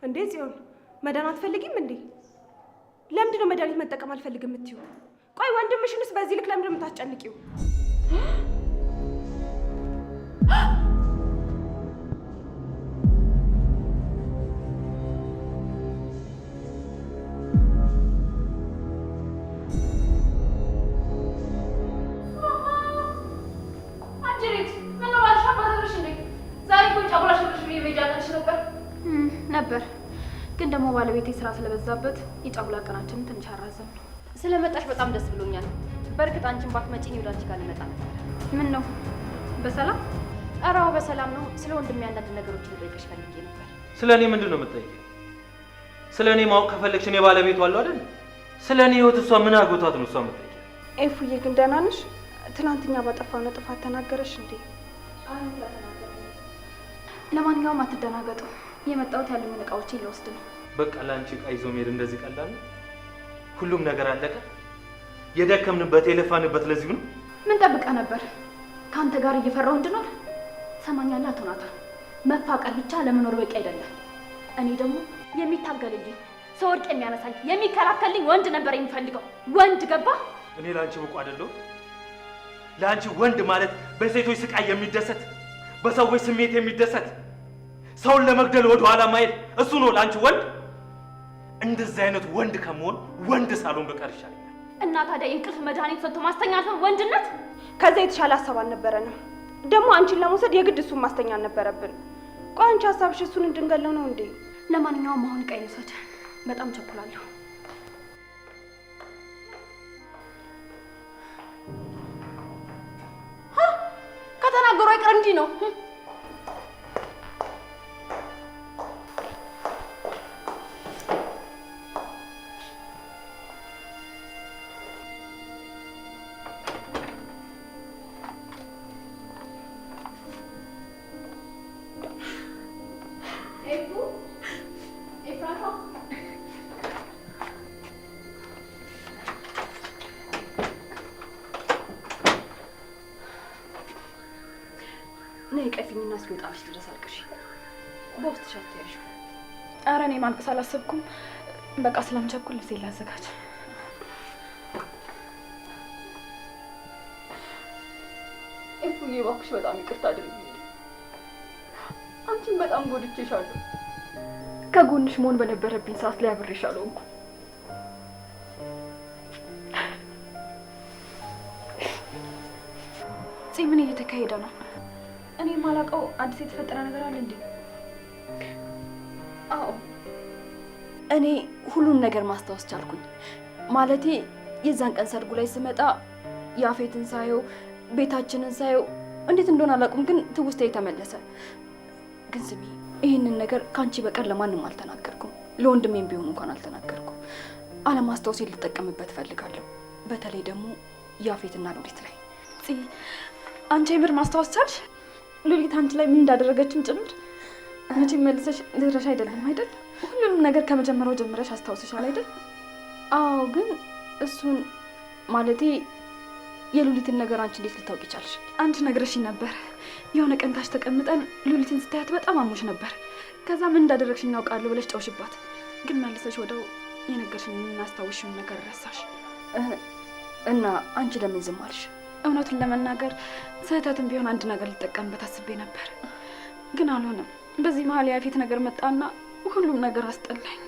እንዴ ጽዮን መዳን አትፈልጊም እንዴ? ለምንድን ነው መድኃኒት መጠቀም አልፈልግም የምትይው? ቆይ ወንድምሽንስ በዚህ ልክ ለምንድን ነው የምታስጨንቂው? ነበር ግን ደግሞ ባለቤቴ ስራ ስለበዛበት የጫጉላ ቀናችንን ትንሽ አራዘም ነው። ስለመጣሽ በጣም ደስ ብሎኛል። በእርግጥ አንቺን ባትመጪ ወደ አንቺ ጋር ልመጣ ነበር። ምን ነው በሰላም? ኧረ አዎ በሰላም ነው። ስለ ወንድሜ አንዳንድ ነገሮችን ልጠይቅሽ ፈልጌ ነበር። ስለ እኔ ምንድን ነው የምትጠይቂው? ስለ እኔ ማወቅ ከፈለግሽ እኔ ባለቤቱ አለው አይደል? ስለ እኔ ህይወት እሷ ምን አጎቷት ነው እሷ የምትጠይቂው? ኤፉዬ ግን ደህና ነሽ? ትናንትኛ ባጠፋነው ጥፋት ተናገረሽ እንዴ? ለማንኛውም አትደናገጡ። የመጣሁት ያሉኝን እቃዎችን ልወስድ ነው። በቃ ለአንቺ እቃ ይዞ መሄድ እንደዚህ ቀላል ነው? ሁሉም ነገር አለቀ? የደከምንበት የለፋንበት ለዚሁ ነው? ምን ጠብቀህ ነበር? ከአንተ ጋር እየፈራሁ እንድኖር? ሰማኛለህ አቶ ናታን፣ መፋቀር ብቻ ለመኖር በቂ አይደለም። እኔ ደግሞ የሚታገልልኝ ሰወርቅ የሚያነሳኝ የሚከራከልኝ ወንድ ነበር የሚፈልገው። ወንድ ገባ? እኔ ለአንቺ ብቁ አይደለሁ? ለአንቺ ወንድ ማለት በሴቶች ስቃይ የሚደሰት በሰዎች ስሜት የሚደሰት ሰውን ለመግደል ወደ ኋላ ማየት እሱ ነው ለአንቺ ወንድ? እንደዚህ አይነት ወንድ ከመሆን ወንድ ሳሎን በቀር ይሻለኛል። እና ታዲያ የእንቅልፍ መድኃኒት ሰጥቶ ማስተኛት ነው ወንድነት? ከዛ የተሻለ ሀሳብ አልነበረንም። ደግሞ አንቺን ለመውሰድ የግድ እሱን ማስተኛ አልነበረብን። ቆይ አንቺ ሀሳብሽ እሱን እንድንገለው ነው እንዴ? ለማንኛውም አሁን ቀይ ልውሰድ፣ በጣም ቸኩላለሁ። ከተናገሩ አይቀር እንዲህ ነው። ነይ ቀፊኝና እስኪወጣልሽ ድረስ አልቅሽ። በውስጥ ሻትያሽ። ኧረ እኔ ማልቀስ አላሰብኩም። በቃ ስለምቸኩል ልብሴን ላዘጋጅ። ኤፉዬ እባክሽ በጣም ይቅርታ አድርጊልኝ። አንቺን በጣም ጎድቼሻለሁ። ከጎንሽ መሆን በነበረብኝ ሰዓት ላይ አብሬሽ አልሆንኩም። ምን እየተካሄደ ነው? እኔ ማላውቀው አዲስ የተፈጠረ ነገር አለ እንዴ? አዎ እኔ ሁሉን ነገር ማስታወስ ቻልኩኝ። ማለቴ የዛን ቀን ሰርጉ ላይ ስመጣ ያፌትን ሳየው ቤታችንን ሳየው እንዴት እንደሆነ አላውቅም፣ ግን ትውስታዬ ተመለሰ። ግን ስሚ፣ ይህንን ነገር ካንቺ በቀር ለማንም አልተናገርኩም። ለወንድሜም ቢሆን እንኳን አልተናገርኩም። አለማስታወሴን ልጠቀምበት እፈልጋለሁ። በተለይ ደግሞ ያፌትና ሉሊት ላይ። አንቺ የምር ማስታወስ ቻልሽ? ሉሊት አንቺ ላይ ምን እንዳደረገችም ጭምር? መቼም መልሰሽ ልትረሺ አይደለም አይደል? ሁሉንም ነገር ከመጀመሪያው ጀምረሽ አስታውሰሻል አይደል? አዎ፣ ግን እሱን ማለቴ የሉሊትን ነገር አንቺ እንዴት ልታውቂ ቻልሽ? አንቺ ነግረሽኝ ነበር። የሆነ ቀን ታች ተቀምጠን ሉሊትን ስታያት በጣም አሞሽ ነበር። ከዛ ምን እንዳደረግሽኝ እናውቃለሁ ብለሽ ጨውሽባት። ግን መልሰሽ ወደው የነገርሽኝ እናስታውሽውን ነገር ረሳሽ። እና አንቺ ለምን ዝም አልሽ? እውነቱን ለመናገር ስህተትም ቢሆን አንድ ነገር ልጠቀምበት አስቤ ነበር፣ ግን አልሆነም። በዚህ መሀል ያፌት ነገር መጣና ሁሉም ነገር አስጠላኝ።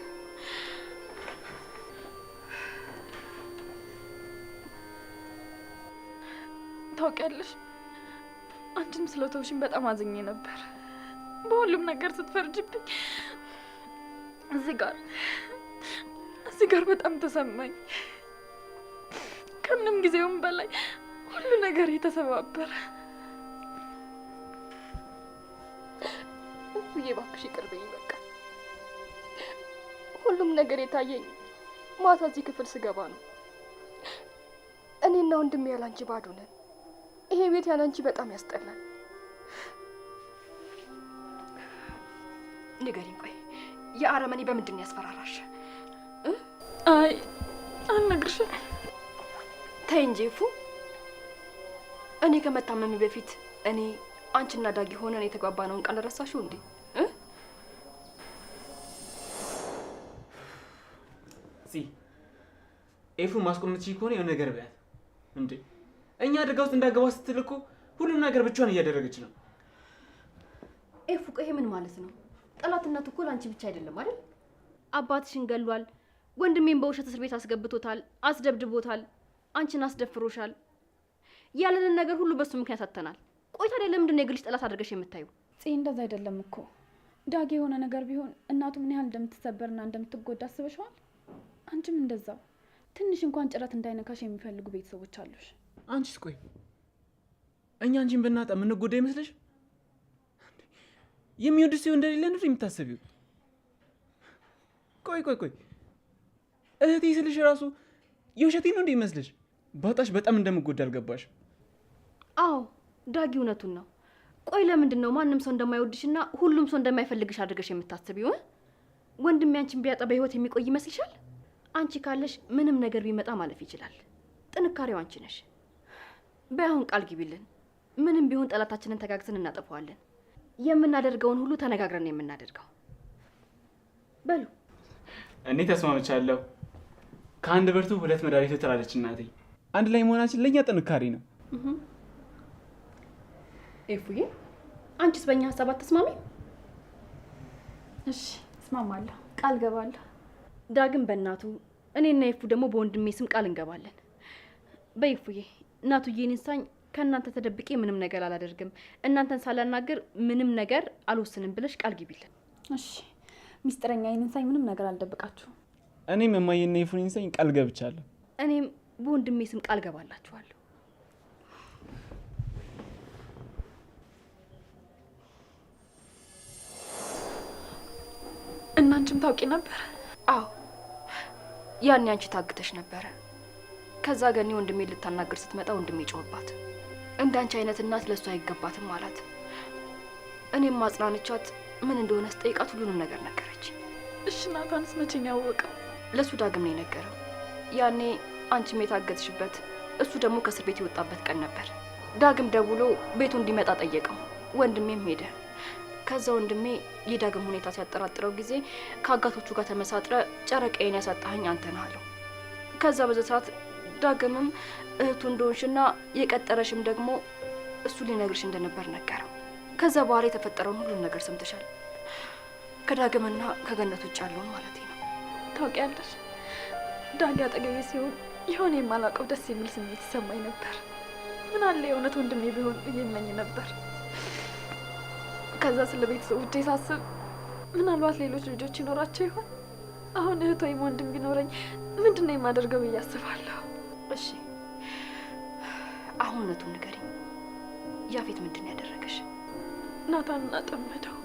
ታውቂያለሽ፣ አንቺም ስለተውሽኝ በጣም አዝኜ ነበር። በሁሉም ነገር ስትፈርጅብኝ እዚህ ጋር በጣም ተሰማኝ። ከምንም ጊዜውም በላይ ሁሉ ነገር የተሰባበረ። እባክሽ ይቅር በይኝ። በቃ ሁሉም ነገር የታየኝ ማታ እዚህ ክፍል ስገባ ነው። እኔና ወንድሜ ያላንቺ ባዶ ነን። ይሄ ቤት ያላንቺ በጣም ያስጠላል። ንገሪኝ፣ ቆይ የአረመኔ በምንድን ያስፈራራሽ? አይ አልነግርሽም። ተይ እንጂ ፉ። እኔ ከመታመሚ በፊት እኔ አንቺና ዳጊ ሆነን የተግባባነውን ቃል ረሳሽው እንዴ? ኤፉ ማስቆም የምትችይ ከሆነ የሆነ ነገር በያት እንዴ። እኛ አደጋ ውስጥ እንዳገባ ስትል እኮ ሁሉም ነገር ብቻዋን እያደረገች ነው። ኤፉ ቆይ ምን ማለት ነው? ጠላትነቱ እኮ ላንቺ ብቻ አይደለም አይደል? አባትሽን ገሏል፣ ወንድሜን በውሸት እስር ቤት አስገብቶታል፣ አስደብድቦታል፣ አንቺን አስደፍሮሻል። ያለንን ነገር ሁሉ በሱ ምክንያት አተናል። ቆይ ታዲያ ለምንድን ነው የግልሽ ጠላት አድርገሽ የምታዩ? እንደዛ አይደለም እኮ ዳጊ። የሆነ ነገር ቢሆን እናቱ ምን ያህል እንደምትሰበርና እንደምትጎዳ አስበሽዋል? አንቺም እንደዛው ትንሽ እንኳን ጭረት እንዳይነካሽ የሚፈልጉ ቤተሰቦች አሉሽ። አንቺስ ቆይ እኛ አንቺን ብናጣ የምንጎዳ ይመስልሽ? የሚወድሽ ሰው እንደሌለ ነው የምታስቢው? ቆይ እህቴ ስልሽ ራሱ የውሸቴ ነው እንዴ ይመስልሽ? ባጣሽ በጣም እንደምጎዳ አልገባሽ? አዎ ዳጊ እውነቱን ነው። ቆይ ለምንድን ነው ማንም ሰው እንደማይወድሽና ሁሉም ሰው እንደማይፈልግሽ አድርገሽ የምታስቢው? ወንድሜ አንቺን ቢያጣ በህይወት የሚቆይ ይመስልሻል? አንቺ ካለሽ ምንም ነገር ቢመጣ ማለፍ ይችላል። ጥንካሬው አንቺ ነሽ። በአሁን ቃል ግቢልን። ምንም ቢሆን ጠላታችንን ተጋግዘን እናጠፋዋለን። የምናደርገውን ሁሉ ተነጋግረን የምናደርገው። በሉ እኔ ተስማምቻለሁ። ከአንድ ብርቱ ሁለት መድኃኒቱ ትላለች እናቴ። አንድ ላይ መሆናችን ለእኛ ጥንካሬ ነው። ኤፉዬ አንቺስ በእኛ ሀሳብ አትስማሚ? እሺ እስማማለሁ፣ ቃል ገባለሁ። ዳግም በእናቱ እኔና ኤፉ ደግሞ በወንድሜ ስም ቃል እንገባለን። በኤፉዬ እናቱዬን እንሳኝ ከእናንተ ተደብቄ ምንም ነገር አላደርግም፣ እናንተን ሳላናገር ምንም ነገር አልወስንም ብለሽ ቃል ግቢልን። እሺ ሚስጥረኛ ይንሳኝ፣ ምንም ነገር አልደብቃችሁም። እኔም የማየና ኤፉን እንሳኝ ቃል ገብቻለሁ። እኔም በወንድሜ ስም ቃል ገባላችኋለሁ። እናንቺም ታውቂ ነበር? አዎ ያኔ አንቺ ታግተሽ ነበረ። ከዛ ገኒ ወንድሜ ልታናገር ስትመጣ ወንድሜ ጮህባት። እንዳንቺ አይነት እናት ለሷ አይገባትም አላት። እኔም ማጽናንቻት ምን እንደሆነ ስጠይቃት ሁሉንም ነገር ነገረች። እሺ ናታንስ መቼ ነው ያወቀው? ለሱ ዳግም ነው የነገረው። ያኔ አንቺም የታገትሽበት እሱ ደግሞ ከእስር ቤት የወጣበት ቀን ነበር። ዳግም ደውሎ ቤቱ እንዲመጣ ጠየቀው። ወንድሜም ሄደ። ከዛ ወንድሜ የዳግም ሁኔታ ሲያጠራጥረው ጊዜ ከአጋቶቹ ጋር ተመሳጥረ ጨረቃዬን ያሳጣኸኝ አንተ ነህ አለው። ከዛ በዛ ሰዓት ዳግምም እህቱ እንደሆንሽና የቀጠረሽም ደግሞ እሱ ሊነግርሽ እንደነበር ነገረው። ከዛ በኋላ የተፈጠረውን ሁሉን ነገር ሰምተሻል። ከዳግምና ከገነት ውጭ ያለውን ማለት ነው። ታውቂያለሽ ዳጊ አጠገቤ ሲሆን የሆነ የማላውቀው ደስ የሚል ስሜት ይሰማኝ ነበር። ምን አለ የእውነት ወንድሜ ቢሆን ብዬ እመኝ ነበር። ከዛ ስለ ቤተሰቦቼ ሳስብ ምናልባት ሌሎች ልጆች ይኖራቸው ይሆን? አሁን እህት ወይም ወንድም ቢኖረኝ ምንድን ነው የማደርገው ብዬ አስባለሁ። እሺ አሁን እውነቱን ንገሪኝ። ያፌት ምንድን ነው ያደረገሽ? ናታንን አጠመደው።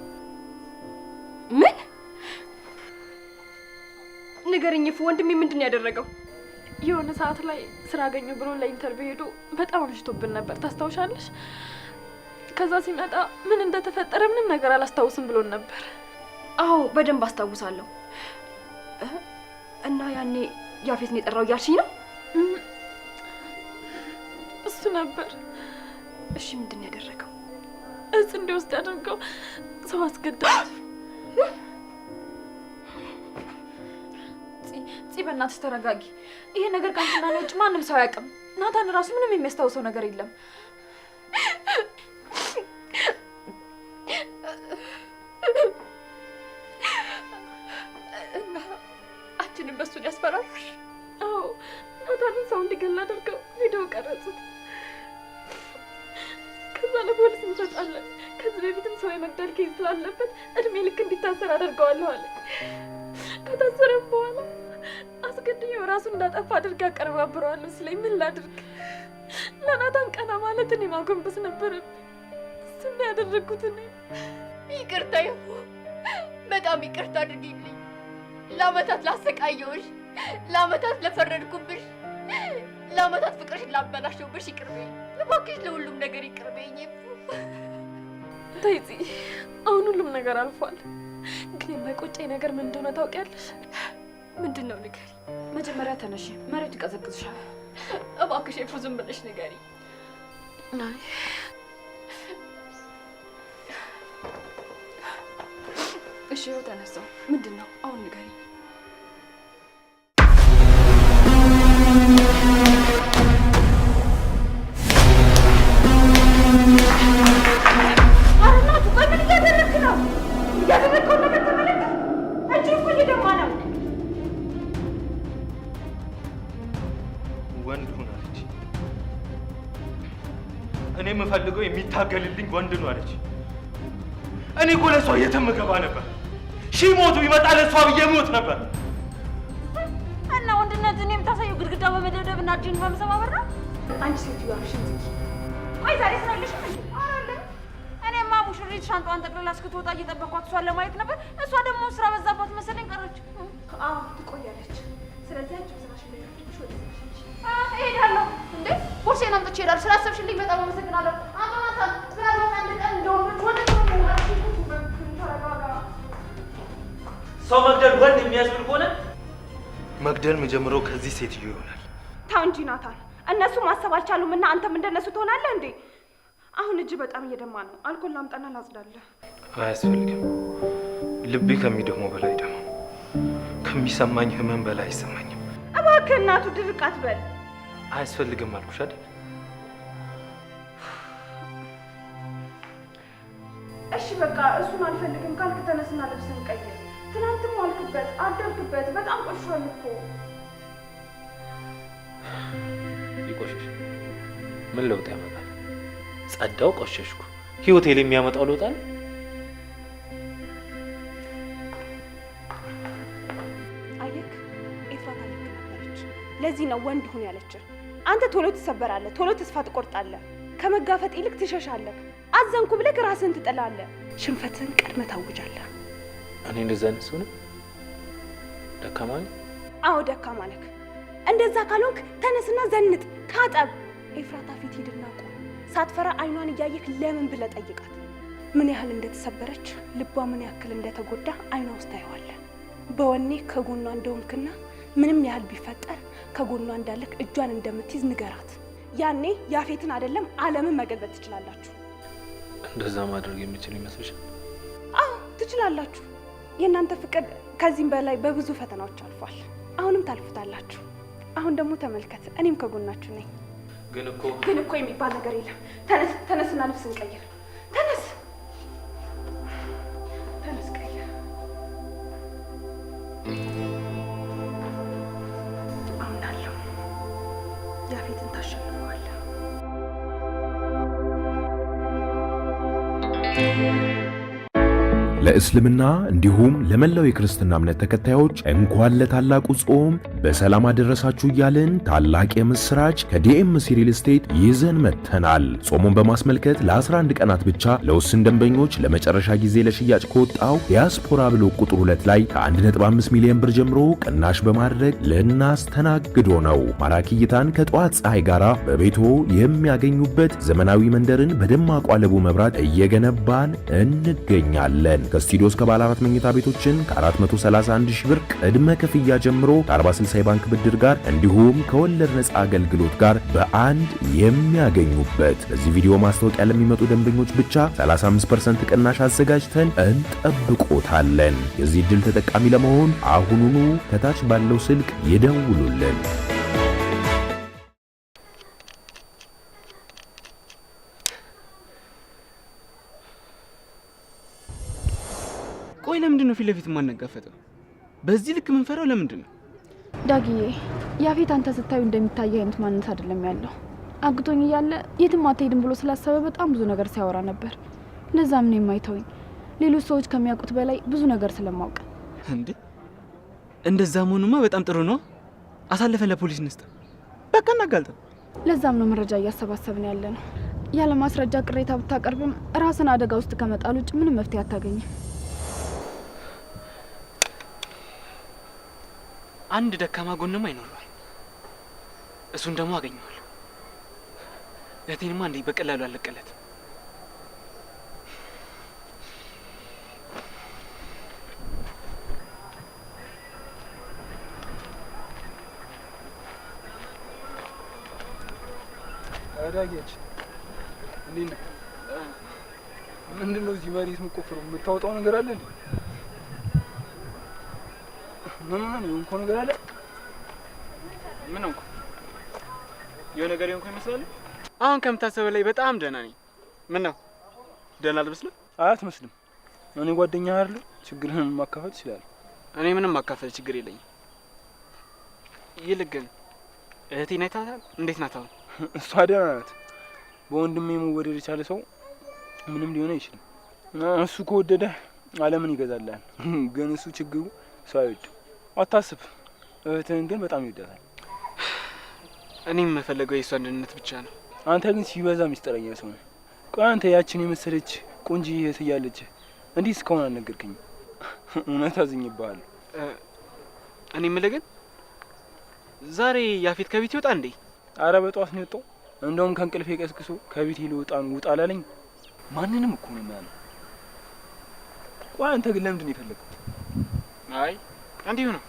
ምን? ንገሪኝ እፉ፣ ወንድሜ ምንድን ነው ያደረገው? የሆነ ሰዓት ላይ ስራ አገኘሁ ብሎ ለኢንተርቪው ሄዶ በጣም አምሽቶብን ነበር፣ ታስታውሻለሽ? ከዛ ሲመጣ ምን እንደተፈጠረ ምንም ነገር አላስታውስም ብሎን ነበር። አዎ በደንብ አስታውሳለሁ። እና ያኔ ያፌትን የጠራው እያልሽኝ ነው? እሱ ነበር። እሺ ምንድን ነው ያደረገው? እጽ እንዲወስድ አድርገው ሰው አስገዳት። ፂ በእናትሽ ተረጋጊ። ይሄ ነገር ከአንቺና እኔ ውጭ ማንም ሰው አያውቅም። ናታን ራሱ ምንም የሚያስታውሰው ነገር የለም። እና አንቺንም በሱን ያስፈራራሽ? አዎ ናታንን ሰው እንዲገል አድርገው ቪዲዮ ቀረጹት። ከዛ ለፖሊስ እንሰጣለን። ከዚህ በፊትም ሰው የመግደል ኬዝ ስላለበት እድሜ ልክ እንዲታሰር አደርገዋለሁ አለ። ከታሰረም በኋላ አስገድዬው ራሱን እንዳጠፋ አድርጋ አቀረባብረዋለሁ ሲለኝ ምን ላድርግ? ለናታን ቀና ማለት እኔ ማጎንበስ ነበረብኝ። እሱን ያደረግኩት እኔ። ይቅርታ ይፉ፣ በጣም ይቅርታ አድርጊልኝ። ለአመታት ላሰቃየሁሽ፣ ለአመታት ለፈረድኩብሽ፣ ለአመታት ፍቅርሽን ላበላሸሁብሽ ይቅር በይኝ እባክሽ። ለሁሉም ነገር ይቅር በይኝ ይፉ። ተይ ፂ፣ አሁን ሁሉም ነገር አልፏል። ግን የማይቆጨኝ ነገር ምን እንደሆነ ታውቂያለሽ? ምንድን ነው ንገሪ። መጀመሪያ ተነሺ፣ መሬቱ ይቀዘቅዝሻል። እባክሽ ይፉ ዝም ብለሽ ንገሪ። አይ እሺ ተነሳው። ምንድን ነው አሁን ንገሪ። የምፈልገው የሚታገልልኝ ወንድ ነው አለች። እኔ እኮ ለእሷ የትም እገባ ነበር። ሺህ ሞቱ ይመጣ ለእሷ ብዬ ሞት ነበር። እና ወንድነትን የምታሳየው ግድግዳ በመደብደብ እና እጅን በመሰባበር ነው? አንቺ ሴትዮ አፍሽን ዝጊ። ወይ ዛሬ ስራ የለሽም እንዴ? አለ እኔማ ሙሽሪት ሻንጣዋን ጠቅልላ እስክትወጣ እየጠበኳት እሷን ለማየት ነበር። እሷ ደግሞ ስራ በዛባት መሰለኝ ቀረች። አዎ ትቆያለች። ስለዚህ አንቺ ስራሽ ላይ ትንሽ ወደ እሄዳለሁ። እንዴ ቦርሴን አምጥቼ እሄዳለሁ። ስላሰብሽልኝ በጣም አመሰግናለሁ። አንተናታ ስላልሆነ አንድ ቀን እንደሆነች ወደ ሰው መግደል ወንድ የሚያስብል ከሆነ መግደል የሚጀምረው ከዚህ ሴትዮ ይሆናል። ታው እንጂ ናታን፣ እነሱ ማሰብ አልቻሉም እና አንተም እንደነሱ ትሆናለህ እንዴ? አሁን እጅ በጣም እየደማ ነው። አልኮል ላምጣና ላጽዳለህ። አያስፈልግም። ልቤ ከሚደማው በላይ ደማ፣ ከሚሰማኝ ህመም በላይ አይሰማኝም። እባክህ እናቱ ድርቅ አትበል። አያስፈልግም አልኩሽ አይደል? እሺ በቃ እሱን አልፈልግም ካልክ ተነስና ልብስን ቀይር። ትናንትም ዋልክበት አደርክበት፣ በጣም ቆሽሿል እኮ። ይቆሽሽ ምን ለውጥ ያመጣል? ጸዳው፣ ቆሸሽኩ። ህይወቴ ላይ የሚያመጣው ለውጥ አለ? አየክ፣ ኤፍራታ ልክ ነበረች። ለዚህ ነው ወንድ ሁን ያለችን። አንተ ቶሎ ትሰበራለህ፣ ቶሎ ተስፋ ትቆርጣለህ። ከመጋፈጥ ይልቅ ትሸሻለህ። አዘንኩ ብለህ ራስህን ትጥላለህ። ሽንፈትህን ቀድመህ ታውጃለህ። እኔ እንደዛ አይነት ሰው ነኝ? ደካማ ነኝ? አዎ ደካማ ነህ። እንደዛ ካልሆንክ ተነስና ዘንጥ፣ ታጠብ። ኤፍራታ ፊት ሂድና ቁም። ሳትፈራ አይኗን እያየክ ለምን ብለህ ጠይቃት። ምን ያህል እንደተሰበረች፣ ልቧ ምን ያክል እንደተጎዳ አይኗ ውስጥ ታየዋለህ። በወኔ ከጎኗ እንደሆንክና ምንም ያህል ቢፈጠር ከጎኗ እንዳለክ እጇን እንደምትይዝ ንገራት። ያኔ ያፌትን አይደለም ዓለምን መገልበጥ ትችላላችሁ። እንደዛ ማድረግ የሚችል ይመስልሻል? አዎ ትችላላችሁ። የእናንተ ፍቅር ከዚህም በላይ በብዙ ፈተናዎች አልፏል። አሁንም ታልፉታላችሁ። አሁን ደግሞ ተመልከት፣ እኔም ከጎናችሁ ነኝ። ግን እኮ የሚባል ነገር የለም። ተነስና ልብስ እንቀይር። ተነስ ቀይር። አምናለሁ ያፌትን ታሸንፈዋለህ። ለእስልምና እንዲሁም ለመላው የክርስትና እምነት ተከታዮች እንኳን ለታላቁ ጾም በሰላም አደረሳችሁ እያልን ታላቅ የምስራች ከዲኤምሲ ሪል ስቴት ይዘን መጥተናል። ጾሙን በማስመልከት ለ11 ቀናት ብቻ ለውስን ደንበኞች ለመጨረሻ ጊዜ ለሽያጭ ከወጣው ዲያስፖራ ብሎ ቁጥር 2 ላይ ከ1.5 ሚሊዮን ብር ጀምሮ ቅናሽ በማድረግ ልናስተናግዶ ነው። ማራኪ እይታን ከጠዋት ፀሐይ ጋር በቤቶ የሚያገኙበት ዘመናዊ መንደርን በደማቁ አለቡ መብራት እየገነባን እንገኛለን። ከስቱዲዮ እስከ ባለ 4 መኝታ ቤቶችን ከ431 ሺህ ብር ቅድመ ክፍያ ጀምሮ ከ40/60 የባንክ ብድር ጋር እንዲሁም ከወለድ ነፃ አገልግሎት ጋር በአንድ የሚያገኙበት። በዚህ ቪዲዮ ማስታወቂያ ለሚመጡ ደንበኞች ብቻ 35% ቅናሽ አዘጋጅተን እንጠብቆታለን። የዚህ ዕድል ተጠቃሚ ለመሆን አሁኑኑ ከታች ባለው ስልክ ይደውሉልን። ቆይ ለምንድን ነው ፊት ለፊት የማንጋፈጠው? በዚህ ልክ የምንፈራው ለምንድን ነው? ዳጊዬ፣ ያፌት አንተ ስታዩ እንደሚታይ አይነት ማንነት አይደለም ያለው። አግቶኝ እያለ የትም አትሄድም ብሎ ስላሰበ በጣም ብዙ ነገር ሲያወራ ነበር። ለዛም ነው የማይተውኝ። ሌሎች ሰዎች ከሚያውቁት በላይ ብዙ ነገር ስለማውቅ። እንዴ እንደዛ መሆኑማ በጣም ጥሩ ነው። አሳልፈ ለፖሊስ እንስጥ፣ በቃ እናጋልጠው። ለዛም ነው መረጃ እያሰባሰብን ያለ ነው። ያለ ማስረጃ ቅሬታ ብታቀርብም ራስን አደጋ ውስጥ ከመጣል ውጭ ምንም መፍትሄ አታገኝም። አንድ ደካማ ጎንማ ይኖረዋል። እሱን ደግሞ አገኘዋለሁ። እህቴንማ እንዴ በቀላሉ አለቀለት። አዳጊያችን እንዴት ነህ? ምንድን ነው እዚህ መሬት የምትቆፍረው? የምታወጣው ነገር አለ እንዴ? ምን የሆንኩ ነገር አለ? ምን ሆንኩ? የሆነ ነገር የሆንኩ ይመስላል። አሁን ከምታሰበው ላይ በጣም ደህና ነኝ። ምን ነው ደህና አልመስልም? አትመስልም። እኔ ጓደኛ አይደል? ችግርህን ማካፈል ይችላል። እኔ ምንም ማካፈል ችግር የለኝም። ይልቅ ግን እህቴን አይታታል? እንዴት ናት አሁን? እሷ ደህና ናት። በወንድሜ መወደድ የቻለ ሰው ምንም ሊሆን አይችልም። እሱ ከወደደ ዓለምን ይገዛልሃል። ግን እሱ ችግሩ ሰው አይወድም። አታስብ፣ እህትህን ግን በጣም ይወዳታል። እኔም የምፈልገው የእሷ አንድነት ብቻ ነው። አንተ ግን ሲበዛ ሚስጥረኛ ሰው ነህ። ቆይ አንተ ያችን የመሰለች ቆንጆ እህት እያለች እንዲህ እስካሁን አልነገርከኝም? እውነት አዝኜብሃለሁ። እኔ የምልህ ግን ዛሬ ያፌት ከቤት ይወጣ እንዴ? አረ በጠዋት ነው የወጣው። እንደውም ከእንቅልፌ ቀስቅሶ ከቤት ሊወጣ ነው ውጣ አላለኝ። ማንንም እኮ ነው ማለት። ቆይ አንተ ግን ለምንድን ነው የፈለገው? አይ እንዲሁ ነው።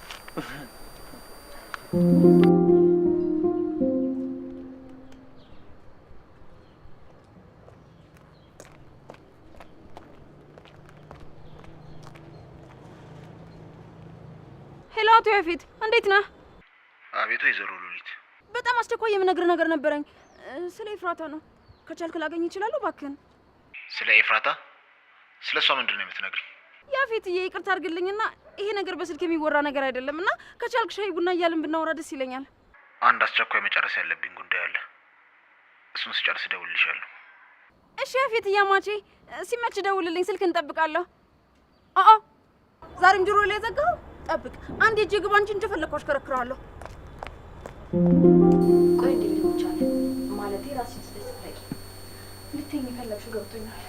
ሄሎ አቶ ያፌት እንዴት ነህ? አቤቱ ወይዘሮ ሉሊት፣ በጣም አስቸኳይ የምነግርህ ነገር ነበረኝ። ስለ ኤፍራታ ነው። ከቻልክ ላገኝ እችላለሁ እባክህን? ስለ ኤፍራታ? ስለ እሷ ምንድን ነው የምትነግሪኝ? ያፌትዬ ይቅርታ አድርግልኝና ይሄ ነገር በስልክ የሚወራ ነገር አይደለምና ከቻልክ ሻይ ቡና እያልን ብናወራ ደስ ይለኛል። አንድ አስቸኳይ መጨረስ ያለብኝ ጉዳይ አለ። እሱን ስጨርስ እደውልልሻለሁ። እሺ ያፌትዬ አማቼ፣ ሲመች ደውልልኝ። ስልክ እንጠብቃለሁ። ዛሬም ጆሮ ላይ ዘጋው። ጠብቅ አንድ እጄ ግባ እንጂ እንደፈለኩ አሽከረክራለሁ። ቆይ እንዴት ሊሆን ቻለ? ማለቴ ራስሽን ስለስፈለጊ ልትይኝ የፈለግሽው ገብቶኛል።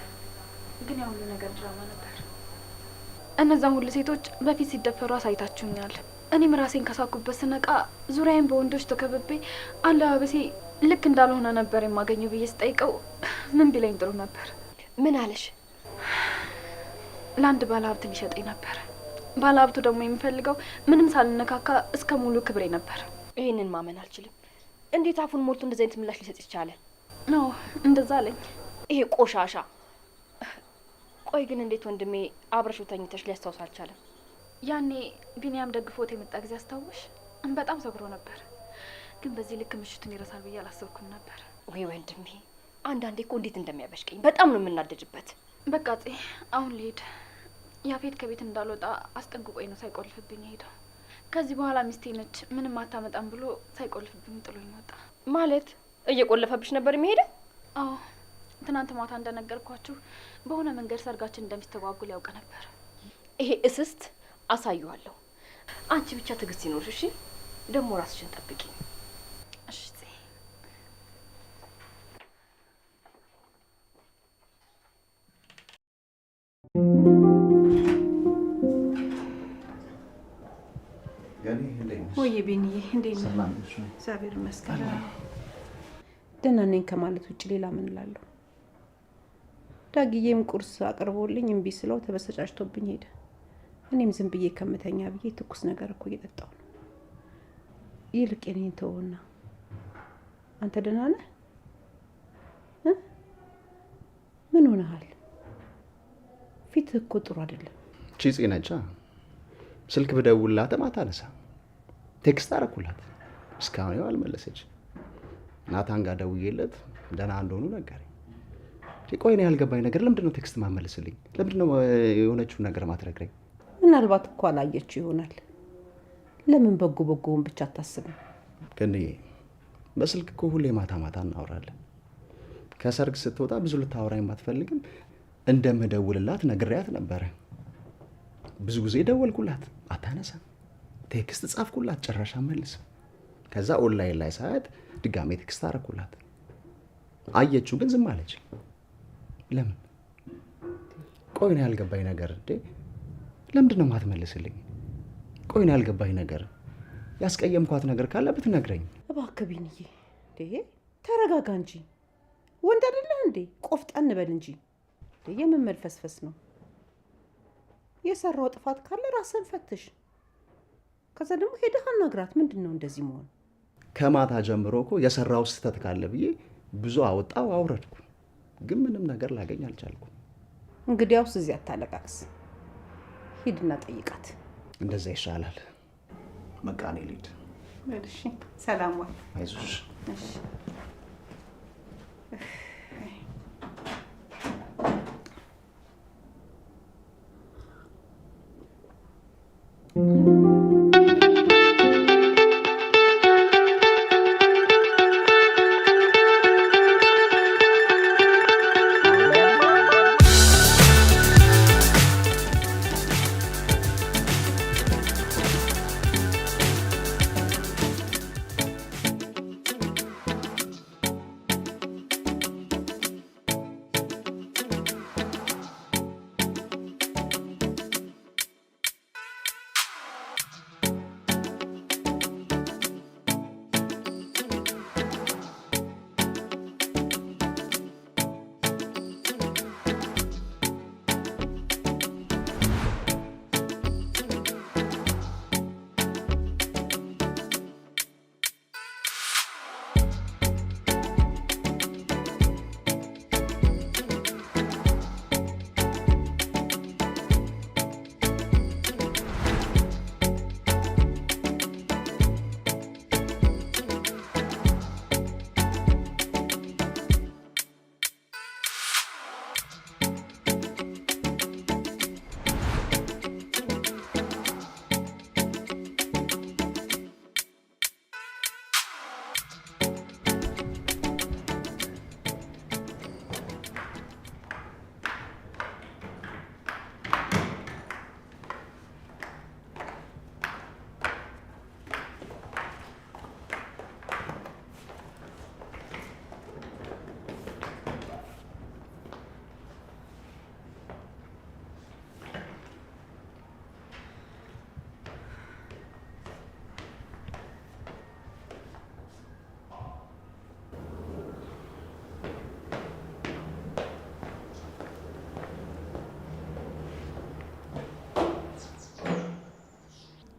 ግን ያ ሁሉ ነገር ድራማ ነበር። እነዛን ሁሉ ሴቶች በፊት ሲደፈሩ አሳይታችሁኛል። እኔም ራሴን ከሳኩበት ስነቃ ዙሪያዬን በወንዶች ተከብቤ አለባበሴ ልክ እንዳልሆነ ነበር የማገኘው ብዬ ስጠይቀው ምን ቢለኝ ጥሩ ነበር? ምን አለሽ? ለአንድ ባለሀብት ሊሸጠኝ ነበር። ባለሀብቱ ደግሞ የሚፈልገው ምንም ሳልነካካ እስከ ሙሉ ክብሬ ነበር። ይሄንን ማመን አልችልም። እንዴት አፉን ሞልቶ እንደዚህ አይነት ምላሽ ሊሰጥ ይቻለ? ነው እንደዛ አለኝ። ይሄ ቆሻሻ። ቆይ ግን እንዴት ወንድሜ አብረሽው ተኝተሽ ሊያስታውስ አልቻለም? ያኔ ቢኒያም ደግፎት የመጣ ጊዜ አስታውሽ? በጣም ሰብሮ ነበር። ግን በዚህ ልክ ምሽቱን ይረሳል ብዬ አላሰብኩም ነበር። ወይ ወንድሜ፣ አንዳንዴ እኮ እንዴት እንደሚያበሽቀኝ በጣም ነው የምናደድበት። በቃ አሁን ልሄድ። ያፌት ከቤት እንዳልወጣ አስጠንቅቆኝ ነው ሳይቆልፍብኝ ሄደው። ከዚህ በኋላ ሚስቴ ነች ምንም አታመጣም ብሎ ሳይቆልፍብኝ ጥሎኝ ወጣ። ማለት እየቆለፈብሽ ነበር የሚሄደው? አዎ፣ ትናንት ማታ እንደነገርኳችሁ በሆነ መንገድ ሰርጋችን እንደሚስተጓጉል ያውቅ ነበር። ይሄ እስስት አሳየዋለሁ። አንቺ ብቻ ትዕግስት ይኖርሽ እሺ? ደግሞ ራስሽን ጠብቂ እሺ? ወይ ቢኒዬ እንዴት ነው? እግዚአብሔር ይመስገን ደህና ነኝ ከማለት ውጭ ሌላ ምን እላለሁ? ዳግዬም ቁርስ አቅርቦልኝ እምቢ ስለው ተበሰጫጭቶብኝ ሄደ። እኔም ዝም ብዬ ከምተኛ ብዬ ትኩስ ነገር እኮ እየጠጣሁ ነው። ይልቅ የኔን ተውና አንተ ደህና ነህ? ምን ሆነሃል? ፊትህ እኮ ጥሩ አይደለም። ቺጽ ነቻ ስልክ ብደውልላትም አታነሳ። ቴክስት አደረኩላት እስካሁን ያው አልመለሰች። ናታን ጋር ደውዬለት ደህና እንደሆኑ ነገረኝ። ቆይ ነው ያልገባኝ ነገር ለምንድን ነው ቴክስት ማመለስልኝ? ለምንድን ነው የሆነችውን ነገር ማትነግረኝ? ምናልባት እኮ አላየችው ይሆናል። ለምን በጎ በጎውን ብቻ አታስብም? ግን በስልክ እኮ ሁሌ ማታ ማታ እናወራለን። ከሰርግ ስትወጣ ብዙ ልታወራኝ ባትፈልግም እንደምደውልላት ነግሬያት ነበረ። ብዙ ጊዜ ደወልኩላት አታነሳም። ቴክስት ጻፍኩላት ጭራሽ አትመልስም። ከዛ ኦንላይን ላይ ሳያት ድጋሜ ቴክስት አደረኩላት። አየችው ግን ዝም አለች። ለምን? ቆይ ነው ያልገባኝ ነገር እንዴ ለምንድን ነው ማትመልስልኝ? ቆይ ነው ያልገባኝ ነገር ያስቀየምኳት ነገር ካለ ብትነግረኝ። እባክህ ቢንዬ እንዴ ተረጋጋ እንጂ ወንድ አይደለህ እንዴ? ቆፍጠን በል እንጂ የምን መልፈስፈስ ነው? የሰራው ጥፋት ካለ ራስን ፈትሽ። ከዛ ደግሞ ሄደህ አናግራት። ምንድን ነው እንደዚህ መሆን? ከማታ ጀምሮ እኮ የሰራው ስህተት ካለ ብዬ ብዙ አወጣው አውረድኩ፣ ግን ምንም ነገር ላገኝ አልቻልኩም። እንግዲያውስ እዚህ አታለቃቅስ፣ ሂድና ጠይቃት። እንደዛ ይሻላል። መቃኔ ልሂድ። እሺ፣ ሰላም ዋል። አይዞሽ። እሺ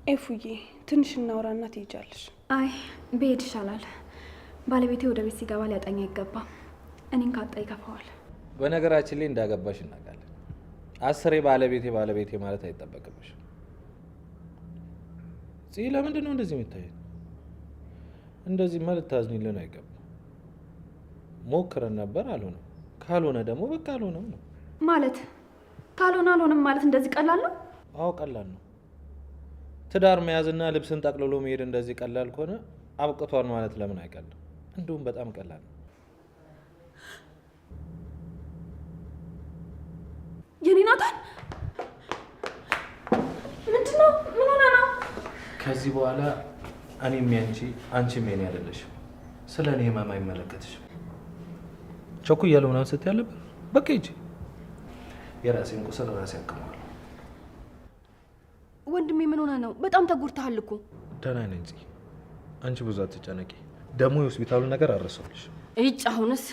ኤፉዬ ትንሽ እናውራና ትሄጃለሽ። አይ ብሄድ ይሻላል። ባለቤቴ ወደ ቤት ሲገባ ሊያጠኛ አይገባም። እኔን ካጣ ይከፋዋል። በነገራችን ላይ እንዳገባሽ እናውቃለን። 10 ባለቤቴ ማለት አይጠበቅብሽ። ለምንድን ነው እንደዚህ የምታየው? እንደዚህ ማለት ታዝኒልን አይገባም። ሞክረን ነበር አልሆነም። ካልሆነ ደግሞ በቃ አልሆነም ነው ማለት። ካልሆነ አልሆነም ማለት እንደዚህ ቀላል ነው? አዎ ቀላል ነው። ትዳር መያዝና ልብስን ጠቅልሎ መሄድ እንደዚህ ቀላል ከሆነ አብቅቷል ማለት ለምን አይቀልም? እንዲሁም በጣም ቀላል ነው። የኔ ናታን ምንድነው? ምን ሆነ ነው? ከዚህ በኋላ እኔም ያንቺ አንቺም የኔ አይደለሽም። ስለ እኔ ህመም አይመለከትሽም። ቸኩያለሁ ምናምን ስትይ አለበት። በቃ ሂጂ። የራሴን ቁስል ራሴ አክመዋለሁ። ወንድሜ ምን ሆነ ነው? በጣም ተጎድተሃል እኮ። ደህና ነኝ እንጂ አንቺ ብዙ አትጨነቂ። ደግሞ የሆስፒታሉን ነገር አረሳሁልሽ። እጭ አሁንስ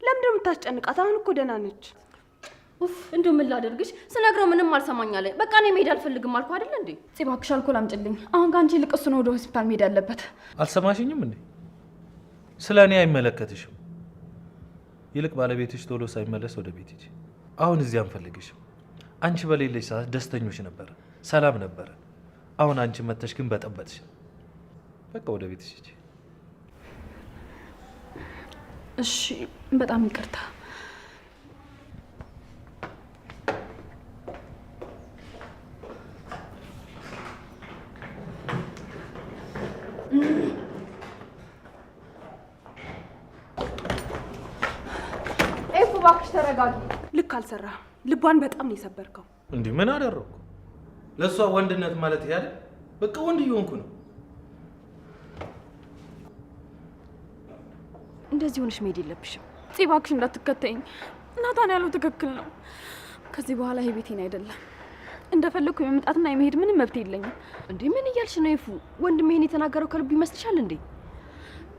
ለምን እንደምታስጨንቃት? አሁን እኮ ደህና ነች። እንደው ምን ላደርግሽ? ስነግረው ምንም አልሰማኝ አለ። በቃ እኔ መሄድ አልፈልግም አልኩ አይደል እንዴ? እባክሽ አልኮል አምጪልኝ። አሁን ከአንቺ ይልቅ እሱ ነው ወደ ሆስፒታል መሄድ ያለበት። አልሰማሽኝም እንዴ? ስለ እኔ አይመለከትሽም። ይልቅ ባለቤትሽ ቶሎ ሳይመለስ ወደ ቤት ሂጂ። አሁን እዚህ አንፈልግሽም። አንቺ በሌለሽ ሰዓት ደስተኞች ነበር፣ ሰላም ነበር። አሁን አንቺ መተሽ ግን በጠበጥሽ። በቃ ወደ ቤትሽ ሂጂ። እሺ በጣም ይቅርታ። ኤፉ እባክሽ ተረጋጊ። ልክ አልሰራህም። ልቧን በጣም ነው የሰበርከው። እንዴ ምን አደረኩ? ለሷ ወንድነት ማለት ያለ በቃ ወንድ እየሆንኩ ነው። እንደዚህ ሆነሽ መሄድ የለብሽም። እባክሽ እንዳትከተይኝ። ናታን ያለው ትክክል ነው። ከዚህ በኋላ ይሄ ቤቴን አይደለም። እንደፈለኩ የመምጣትና የመሄድ ምንም መብት የለኝም። እንዴ ምን እያልሽ ነው ኤፉ? ወንድሜ ይሄን የተናገረው ከልቡ ይመስልሻል እንዴ?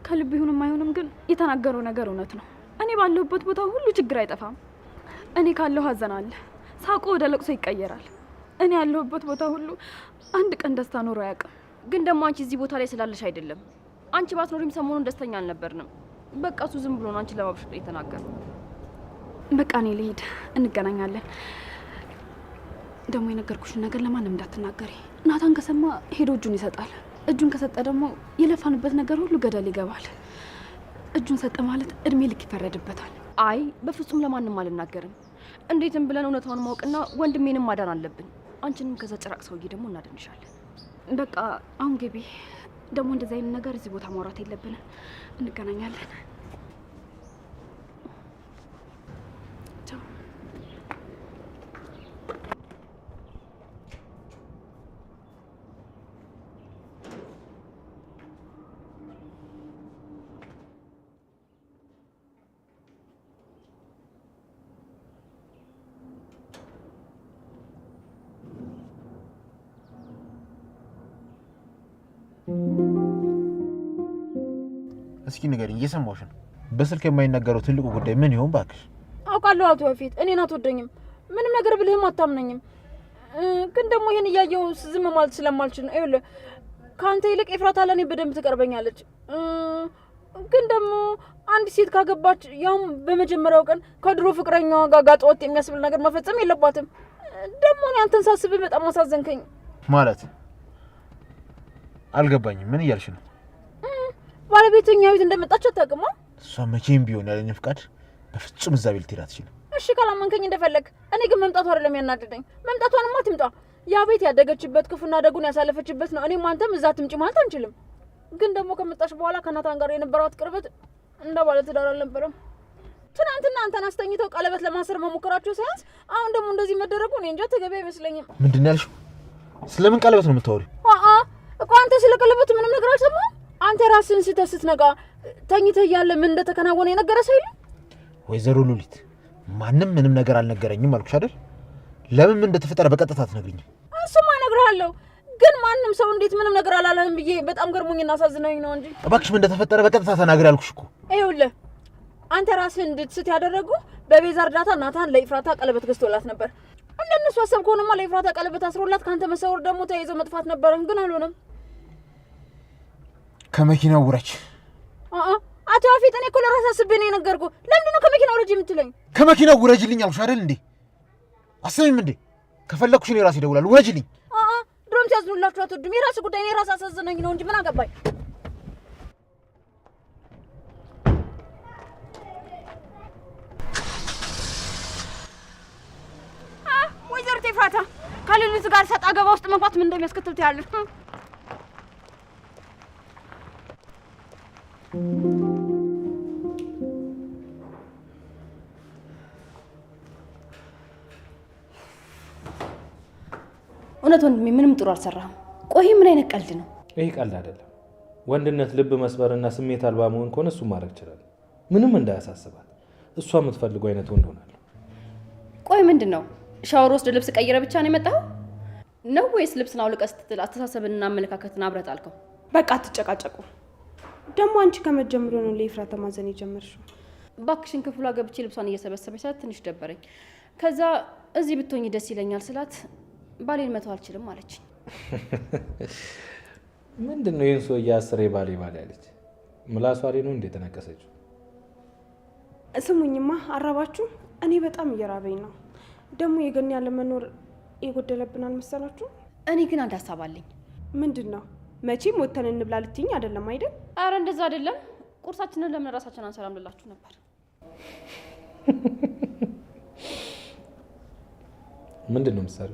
ከልብ ይሁንም አይሁንም ግን የተናገረው ነገር እውነት ነው። እኔ ባለሁበት ቦታ ሁሉ ችግር አይጠፋም። እኔ ካለሁ ሀዘን አለ፣ ሳቆ ወደ ለቅሶ ይቀየራል። እኔ ያለሁበት ቦታ ሁሉ አንድ ቀን ደስታ ኖሮ አያውቅም። ግን ደግሞ አንቺ እዚህ ቦታ ላይ ስላለሽ አይደለም። አንቺ ባትኖሪም ሰሞኑን ደስተኛ አልነበርንም። በቃ እሱ ዝም ብሎ ነው አንቺ ለማብሸቅ የተናገረው። በቃ እኔ ልሂድ፣ እንገናኛለን። ደግሞ የነገርኩሽን ነገር ለማንም እንዳትናገሪ። ናታን ከሰማ ሄዶ እጁን ይሰጣል። እጁን ከሰጠ ደግሞ የለፋንበት ነገር ሁሉ ገደል ይገባል። እጁን ሰጠ ማለት እድሜ ልክ ይፈረድበታል። አይ በፍጹም ለማንም አልናገርም። እንዴትም ብለን እውነታውን ማወቅና ወንድሜንም ማዳን አለብን። አንቺንም ከዛ ጭራቅ ሰውዬ ደግሞ እናድንሻለን። በቃ አሁን ግቢ። ደግሞ እንደዚህ አይነት ነገር እዚህ ቦታ ማውራት የለብንም። እንገናኛለን። ቻው። እስኪ ንገሪኝ፣ እየሰማሁሽ ነው። በስልክ የማይነገረው ትልቁ ጉዳይ ምን ይሆን ባክሽ? አውቃለሁ አቶ በፊት እኔን አትወደኝም። ምንም ነገር ብልህም አታምነኝም። ግን ደግሞ ይሄን እያየሁ ዝም ማለት ስለማልችል ነው። ይኸውልህ ከአንተ ይልቅ ኤፍራታ ለእኔ በደንብ ትቀርበኛለች። ግን ደግሞ አንዲት ሴት ካገባች ያውም በመጀመሪያው ቀን ከድሮ ፍቅረኛዋ ጋር ጋጥ ወጥ የሚያስብል ነገር መፈጸም የለባትም። ደግሞ እኔ አንተን ሳስብህ በጣም አሳዘንከኝ። ማለት አልገባኝም። ምን እያልሽ ነው? ባለቤትኛ ቤት እንደመጣች አታውቅም? እሷ መቼም ቢሆን ያለኝ ፍቃድ በፍጹም እዛ ቤት ትሄድ አትችልም። እሺ ካላመንከኝ እንደፈለግ። እኔ ግን መምጣቷ አይደለም ያናደደኝ። መምጣቷንማ ትምጣ። ያ ቤት ያደገችበት ክፉና ደጉን ያሳለፈችበት ነው። እኔም አንተም እዛ ትምጪ ማለት አንችልም። ግን ደግሞ ከመጣች በኋላ ከናታን ጋር የነበራት ቅርበት እንደ ባለ ትዳር አልነበረም። ትናንትና አንተን አስተኝተው ቀለበት ለማሰር መሞከራቸው ሳያንስ አሁን ደግሞ እንደዚህ መደረጉ እኔ እንጃ ተገቢ አይመስለኝም። ምንድን ነው ያልሽው? ስለምን ቀለበት ነው የምታወሪው? እኮ አንተ ስለ ቀለበቱ ምንም ነገር አልሰማህም? አንተ ራስህን ስትነቃ ተኝተህ እያለ ምን እንደተከናወነ የነገረ ሰው የለም? ወይዘሮ ሉሊት ማንም ምንም ነገር አልነገረኝም አልኩሽ አይደል? ለምን ምን እንደተፈጠረ በቀጥታ አትነግሪኝም? እሱማ እነግርሃለሁ፣ ግን ማንም ሰው እንዴት ምንም ነገር አላለህም ብዬ በጣም ገርሞኝና አሳዝነኝ ነው እንጂ። እባክሽ ምን እንደተፈጠረ በቀጥታ ተናገሪ አልኩሽ እኮ። ይኸውልህ አንተ ራስህን እንድትስት ያደረጉ በቤዛ እርዳታ ናታን ለኤፍራታ ቀለበት ገዝቶላት ነበር። እንደነሱ አሰብ ከሆነማ ለኤፍራታ ቀለበት አስሮላት ካንተ መሰወር ደግሞ ተይዞ መጥፋት ነበር፣ ግን አልሆነም። ከመኪናው ውረጅ። አቶ አፊት እኔ እኮ ለራስ አስቤ ነው የነገርኩህ። ለምንድን ነው ከመኪናው ውረጅ የምትለኝ? ከመኪናው ውረጅልኝ አልኩሽ አይደል እንዴ? አሰሚም እንዴ? ከፈለኩሽ እኔ ራሴ እደውላለሁ። ውረጅልኝ። ድሮም ሲያዝኑላችሁ አትወዱም። የራስ ጉዳይ ነው። የራስ አሳዘነኝ ነው እንጂ ምን አገባኝ? ወይዘሪት ኤፍራታ ከሌሊቱ ጋር ሰጣ ገባ ውስጥ መግባት ምን እንደሚያስከትል ታያለሽ። እውነት ወንድሜ ምንም ጥሩ አልሰራህም። ቆይ ምን አይነት ቀልድ ነው? ይሄ ቀልድ አይደለም። ወንድነት ልብ መስበርና ስሜት አልባ መሆን ከሆነ እሱ ማድረግ ይችላል። ምንም እንዳያሳስባት። እሷ የምትፈልገው አይነት ወንድ ሆናለሁ። ቆይ ምንድን ነው? ሻወር ወስድ ልብስ ቀይረ ብቻ ነው የመጣኸው ነው ወይስ ልብስን አውልቀህ ስትል አስተሳሰብንና አመለካከትን አብረህ ጣልከው? በቃ አትጨቃጨቁ። ደግሞ አንቺ ከመጀመሩ ነው ለኤፍራታ ማዘን የጀመርሽው። እባክሽን ክፍሏ ገብቼ ልብሷን እየሰበሰበች ሳት ትንሽ ደበረኝ። ከዛ እዚህ ብትሆኝ ደስ ይለኛል ስላት ባሌን መተው አልችልም አለችኝ። ምንድን ነው ይህን ሰውዬ አስሬ ባሌ ያለች? ምላሷ ላይ ነው እንዴ ተነቀሰችው? ስሙኝማ አራባችሁ። እኔ በጣም እየራበኝ ነው። ደግሞ የገን ያለ መኖር የጎደለብን አልመሰላችሁ? እኔ ግን አንድ ሀሳብ አለኝ። ምንድን ነው? መቼም ወተን እንብላ ልትይኝ አይደለም አይደል? አረ እንደዛ አይደለም። ቁርሳችንን ለምን ራሳችን አንሰራም ልላችሁ ነበር። ምንድን ነው ምሳሌ?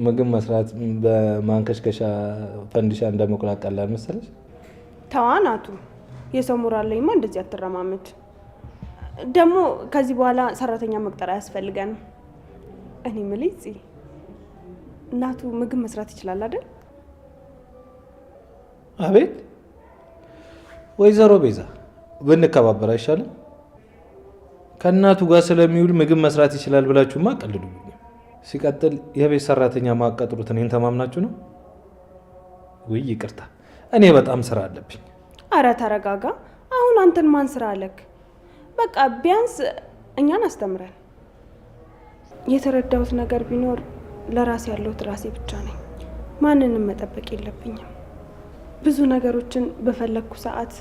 ምግብ መስራት በማንከሽከሻ ፈንዲሻ እንደመቁላት ቀላል መሰለሽ? ተዋናቱ የሰው ሞራል ላይማ እንደዚህ አትረማመድ። ደግሞ ከዚህ በኋላ ሰራተኛ መቅጠር አያስፈልገንም። እኔ ምልጽ እናቱ ምግብ መስራት ይችላል አይደል? አቤት ወይዘሮ ቤዛ ብንከባበር አይሻልም? ከእናቱ ጋር ስለሚውል ምግብ መስራት ይችላል ብላችሁማ ቀልዱ። ሲቀጥል የቤት ሰራተኛ ማቀጥሩት እኔን ተማምናችሁ ነው? ውይ ይቅርታ፣ እኔ በጣም ስራ አለብኝ። አረ ተረጋጋ። አሁን አንተን ማን ስራ አለክ? በቃ ቢያንስ እኛን አስተምረን። የተረዳሁት ነገር ቢኖር ለራሴ ያለሁት ራሴ ብቻ ነኝ። ማንንም መጠበቅ የለብኝም። ብዙ ነገሮችን በፈለግኩ ሰዓት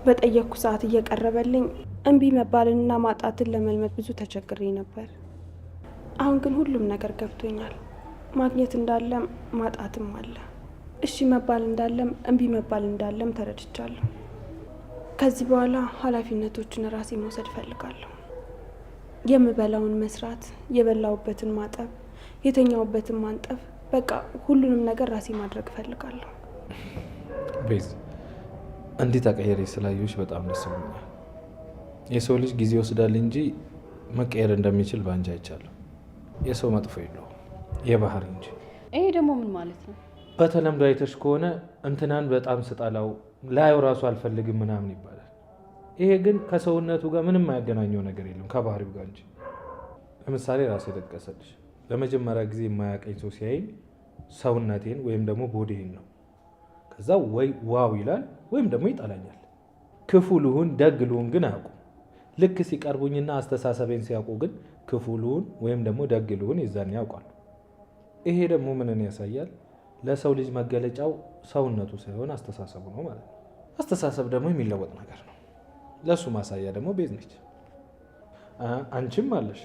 በጠየቅኩ ሰዓት እየቀረበልኝ እምቢ መባልንና ማጣትን ለመልመድ ብዙ ተቸግሬ ነበር። አሁን ግን ሁሉም ነገር ገብቶኛል። ማግኘት እንዳለም ማጣትም አለ። እሺ መባል እንዳለም እምቢ መባል እንዳለም ተረድቻለሁ። ከዚህ በኋላ ኃላፊነቶችን ራሴ መውሰድ ፈልጋለሁ። የምበላውን መስራት፣ የበላውበትን ማጠብ፣ የተኛውበትን ማንጠፍ፣ በቃ ሁሉንም ነገር ራሴ ማድረግ ፈልጋለሁ። ቤዝ እንዲህ ተቀየሬ ስላየሁሽ በጣም ደስ ብሎኛል። የሰው ልጅ ጊዜ ይወስዳል እንጂ መቀየር እንደሚችል ባንቺ አይቻለሁ። የሰው መጥፎ የለውም የባህር እንጂ። ይሄ ደግሞ ምን ማለት ነው? በተለምዶ አይተሽ ከሆነ እንትናን በጣም ስጠላው ላየው ራሱ አልፈልግም ምናምን ይባላል። ይሄ ግን ከሰውነቱ ጋር ምንም የማያገናኘው ነገር የለም ከባህሪው ጋር እንጂ። ለምሳሌ ራሴ ጠቀሰልሽ። ለመጀመሪያ ጊዜ የማያቀኝ ሰው ሲያይኝ ሰውነቴን ወይም ደግሞ ቦዲን ነው። ከዛ ወይ ዋው ይላል ወይም ደግሞ ይጠላኛል። ክፉ ልሁን ደግ ልሁን ግን አያውቁም። ልክ ሲቀርቡኝና አስተሳሰቤን ሲያውቁ ግን ክፉ ልሁን ወይም ደግሞ ደግ ልሁን የዛን ያውቃሉ። ይሄ ደግሞ ምንን ያሳያል? ለሰው ልጅ መገለጫው ሰውነቱ ሳይሆን አስተሳሰቡ ነው ማለት ነው። አስተሳሰብ ደግሞ የሚለወጥ ነገር ነው። ለሱ ማሳያ ደግሞ ቤዝ ነች። አንቺም አለሽ።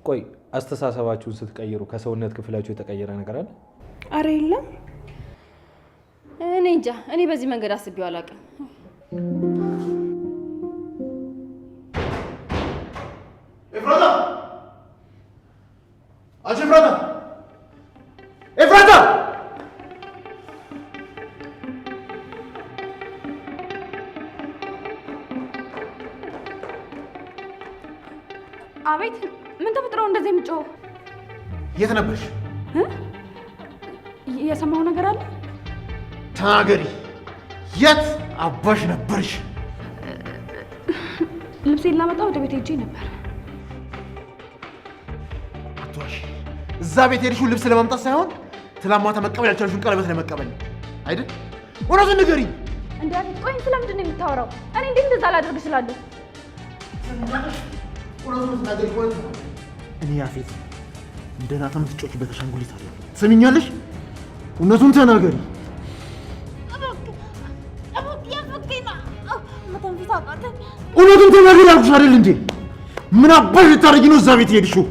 ቆይ አስተሳሰባችሁን ስትቀይሩ ከሰውነት ክፍላችሁ የተቀየረ ነገር አለ? አረ የለም። እኔ እንጃ። እኔ በዚህ መንገድ አስቤው አላውቅም። ኤፍራታ! አንቺ ኤፍራታ! ኤፍራታ! አቤት! ምን ተፈጥሮ እንደዚህ የምጮኸው? የት ነበርሽ? የሰማው ነገር አለ? ተናገሪ። የት አባሽ ነበርሽ? ልብሴን ላመጣ ወደ ቤት ሄጄ ነበር። አትዋሽ። እዛ ቤት ሄድሽው ልብስ ለማምጣት ሳይሆን ትላንት ማታ መቀበል ያልቻልሽውን ቀለበት ለመቀበል አይደል? እውነቱን ንገሪኝ። እንዴ አቤት! ቆይ ስለምንድን ነው የምታወራው? እኔ እንዴት እንደዛ ላደርግ እችላለሁ? እውነቱን ትናገሪ ከሆነ እኔ ያፌት እንደ ናታ የምትጮችበት አሻንጉሊት አይደለም። ትሰሚኛለሽ? እውነቱን ተናገሪ። እውነቱን ተናገሪ አልኩሽ አይደል እንዴ? ምን አባሽ ልታረጊ ነው እዛ ቤት ሄድሽው?